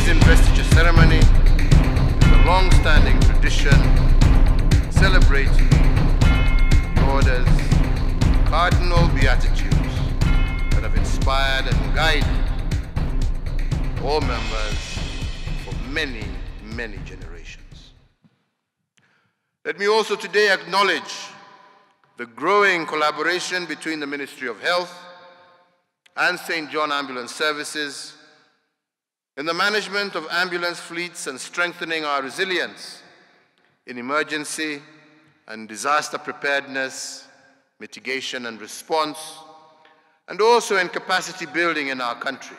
Today's investiture ceremony is a long-standing tradition celebrating the Order's cardinal beatitudes that have inspired and guided all members for many, many generations. Let me also today acknowledge the growing collaboration between the Ministry of Health and St. John Ambulance Services in the management of ambulance fleets and strengthening our resilience in emergency and disaster preparedness, mitigation and response, and also in capacity building in our country.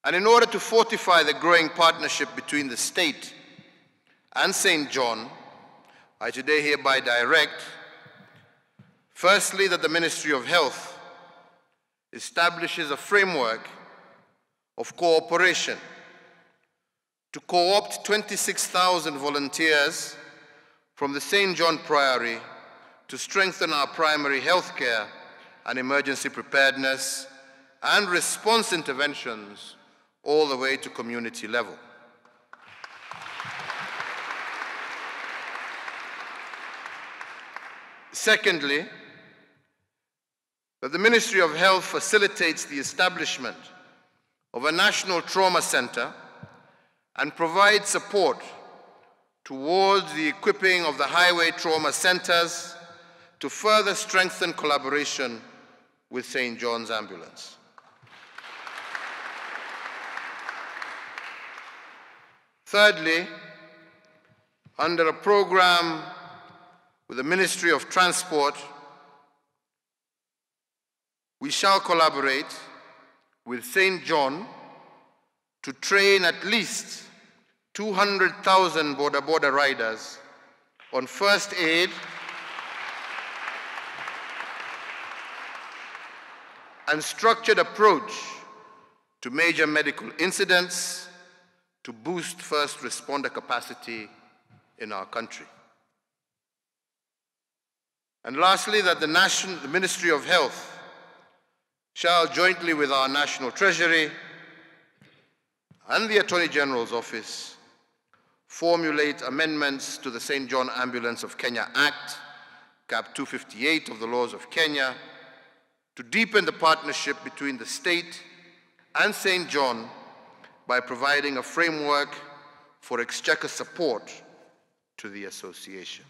And in order to fortify the growing partnership between the state and St. John, I today hereby direct, firstly, that the Ministry of Health establishes a framework of cooperation to co-opt 26,000 volunteers from the St. John Priory to strengthen our primary health care and emergency preparedness and response interventions all the way to community level. Secondly, that the Ministry of Health facilitates the establishment of a national trauma center and provides support towards the equipping of the highway trauma centers to further strengthen collaboration with St. John's Ambulance. Thirdly, under a program with the Ministry of Transport, we shall collaborate with St. John to train at least 200,000 Boda Boda riders on first aid and structured approach to major medical incidents to boost first responder capacity in our country. And lastly, that the Ministry of Health shall jointly with our National Treasury and the Attorney General's Office formulate amendments to the St. John Ambulance of Kenya Act, Cap 258 of the laws of Kenya, to deepen the partnership between the state and St. John by providing a framework for exchequer support to the association.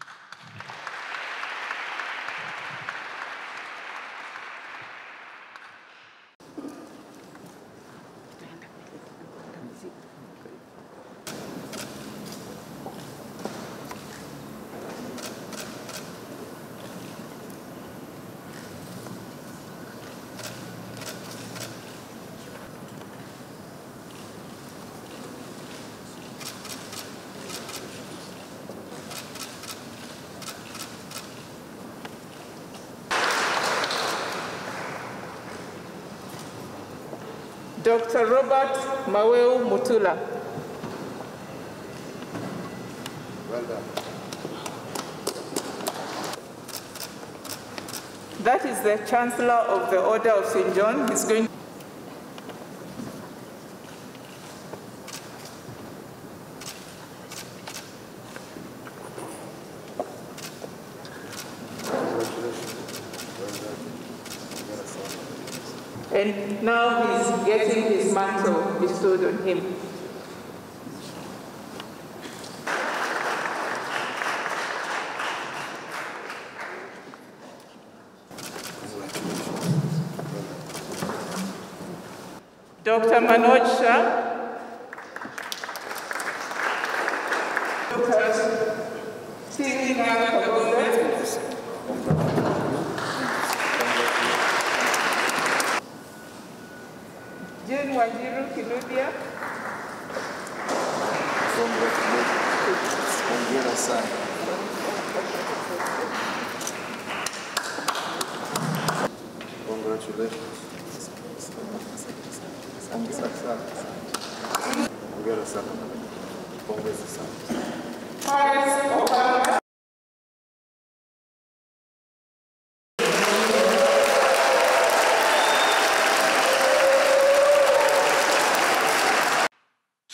Dr. Robert Maweu Mutula. Well done. That is the Chancellor of the Order of St. John. He's going and now he's getting his mantle bestowed on him. Dr. Manoj Shah, Dr. Stephen Govt, Jane Wanjiru Kinudia. Congratulations.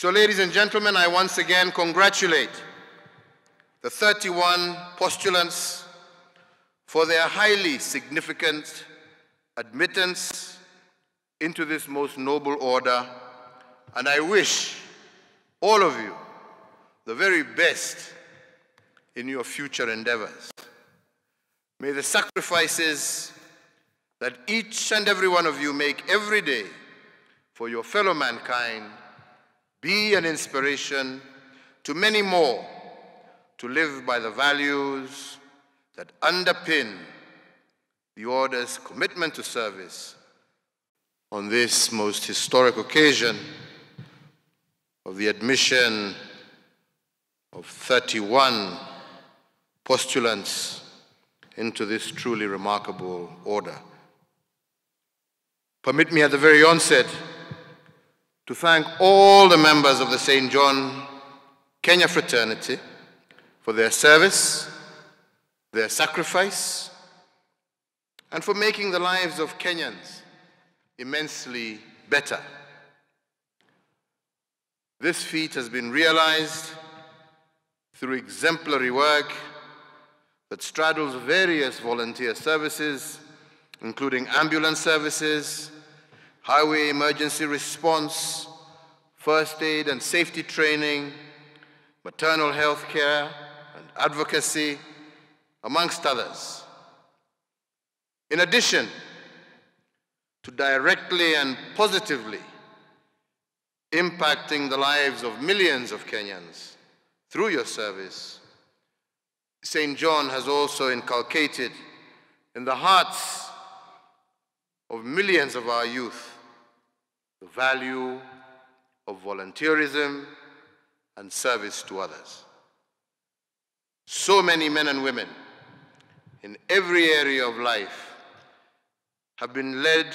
So, ladies and gentlemen, I once again congratulate the 31 postulants for their highly significant admittance into this most noble order, and I wish all of you the very best in your future endeavors. May the sacrifices that each and every one of you make every day for your fellow mankind be an inspiration to many more to live by the values that underpin the Order's commitment to service on this most historic occasion of the admission of 31 postulants into this truly remarkable order. Permit me at the very onset to thank all the members of the St. John Kenya fraternity for their service, their sacrifice, and for making the lives of Kenyans immensely better. This feat has been realized through exemplary work that straddles various volunteer services, including ambulance services, highway emergency response, first aid and safety training, maternal health care and advocacy, amongst others. In addition to directly and positively impacting the lives of millions of Kenyans through your service, St. John has also inculcated in the hearts of millions of our youth the value of volunteerism and service to others. So many men and women in every area of life have been led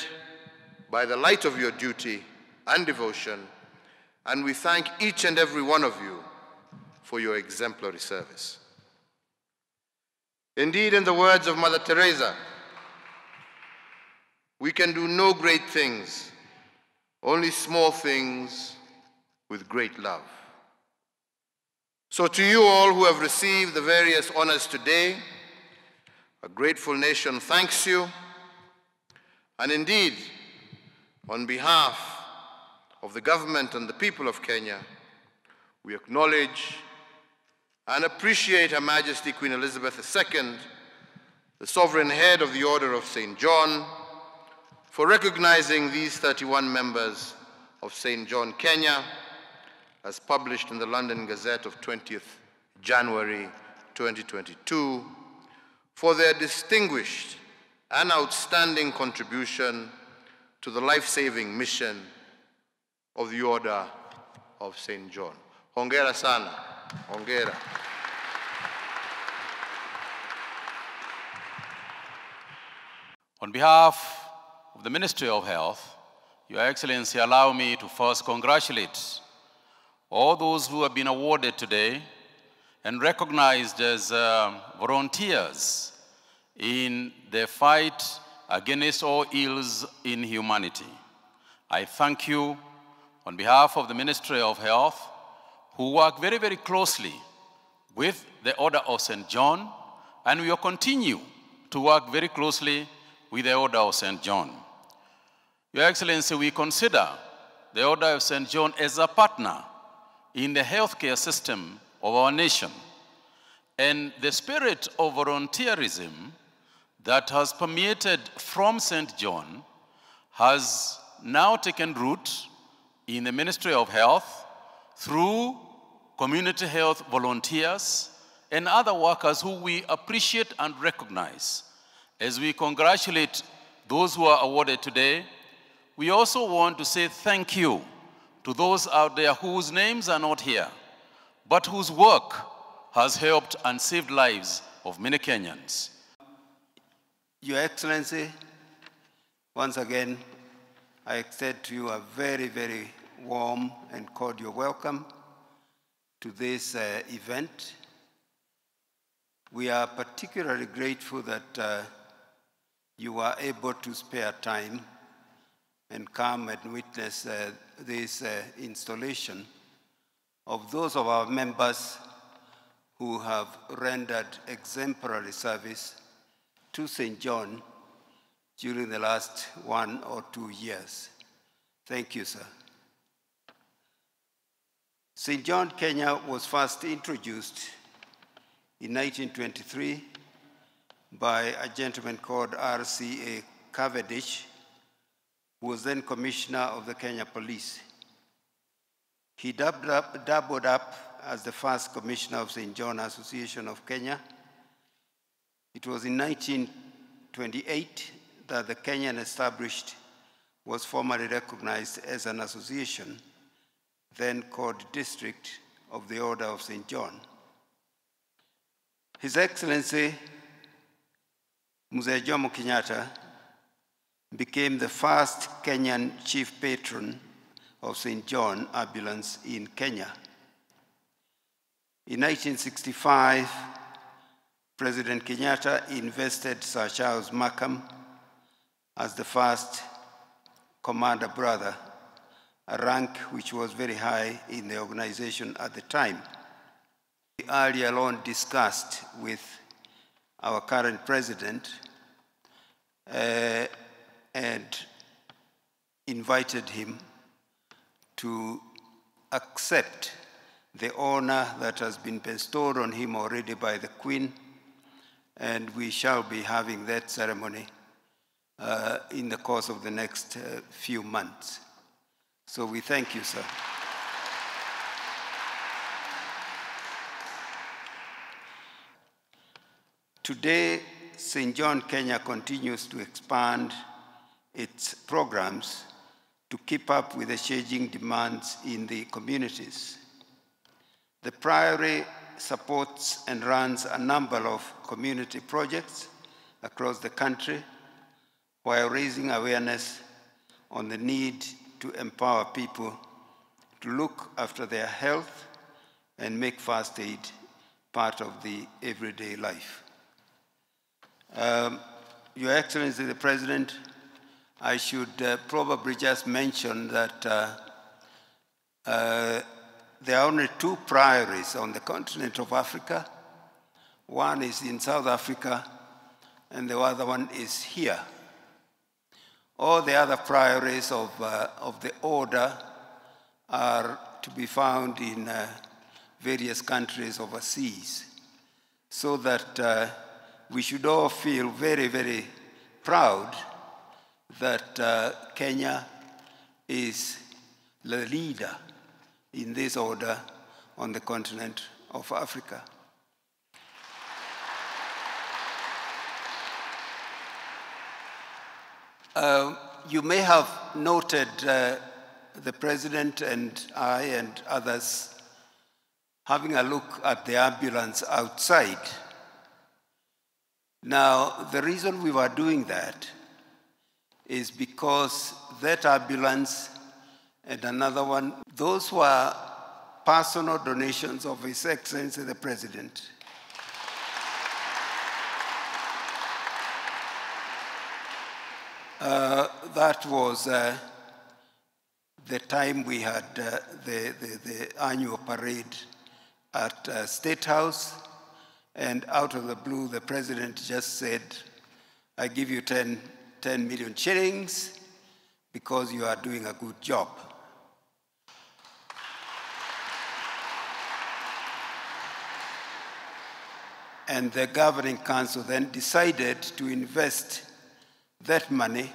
by the light of your duty and devotion, and we thank each and every one of you for your exemplary service. Indeed, in the words of Mother Teresa, we can do no great things, only small things with great love. So to you all who have received the various honors today, a grateful nation thanks you, and indeed, on behalf of the government and the people of Kenya, we acknowledge and appreciate Her Majesty Queen Elizabeth II, the sovereign head of the Order of St. John, for recognizing these 31 members of St. John Kenya, as published in the London Gazette of 20th January 2022, for their distinguished and outstanding contribution to the life-saving mission of the Order of St. John. Hongera sana. Hongera. On behalf of the Ministry of Health, Your Excellency, allow me to first congratulate all those who have been awarded today and recognized as volunteers in the fight against all ills in humanity. I thank you on behalf of the Ministry of Health, who work very, very closely with the Order of St. John, and we will continue to work very closely with the Order of St. John. Your Excellency, we consider the Order of St. John as a partner in the healthcare system of our nation. And the spirit of volunteerism that has permeated from St. John has now taken root in the Ministry of Health through community health volunteers and other workers who we appreciate and recognize. As we congratulate those who are awarded today, we also want to say thank you to those out there whose names are not here, but whose work has helped and saved lives of many Kenyans. Your Excellency, once again, I extend to you a very, very warm and cordial welcome to this event. We are particularly grateful that you were able to spare time and come and witness this installation of those of our members who have rendered exemplary service to St. John during the last 1 or 2 years. Thank you, sir. St. John, Kenya was first introduced in 1923 by a gentleman called R.C.A. Cavendish, who was then Commissioner of the Kenya Police. He doubled up as the first Commissioner of St. John Association of Kenya. It was in 1928 that the Kenyan established was formally recognized as an association, then called District of the Order of St. John. His Excellency Mzee Jomo Kenyatta became the first Kenyan chief patron of St. John Ambulance in Kenya. In 1965, President Kenyatta invested Sir Charles Markham as the first commander brother, a rank which was very high in the organization at the time. We earlier on discussed with our current president and invited him to accept the honor that has been bestowed on him already by the Queen, and we shall be having that ceremony in the course of the next few months. So we thank you, sir. Today, St. John, Kenya continues to expand its programs to keep up with the changing demands in the communities. The Priory supports and runs a number of community projects across the country while raising awareness on the need to empower people to look after their health and make first aid part of the everyday life. Your Excellency the President, I should probably just mention that there are only 2 priories on the continent of Africa. One is in South Africa, and the other one is here. All the other priories of the order are to be found in various countries overseas, so that we should all feel very, very proud that Kenya is the leader in this order on the continent of Africa. You may have noted the President and I and others having a look at the ambulance outside. Now, the reason we were doing that is because that ambulance and another one, those were personal donations of His Excellency the President. That was the time we had the annual parade at State House, and out of the blue, the President just said, I give you 10 million shillings because you are doing a good job. And the governing council then decided to invest that money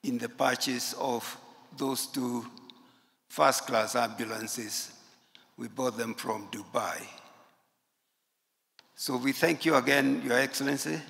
in the purchase of those 2 first-class ambulances. We bought them from Dubai. So we thank you again, Your Excellency.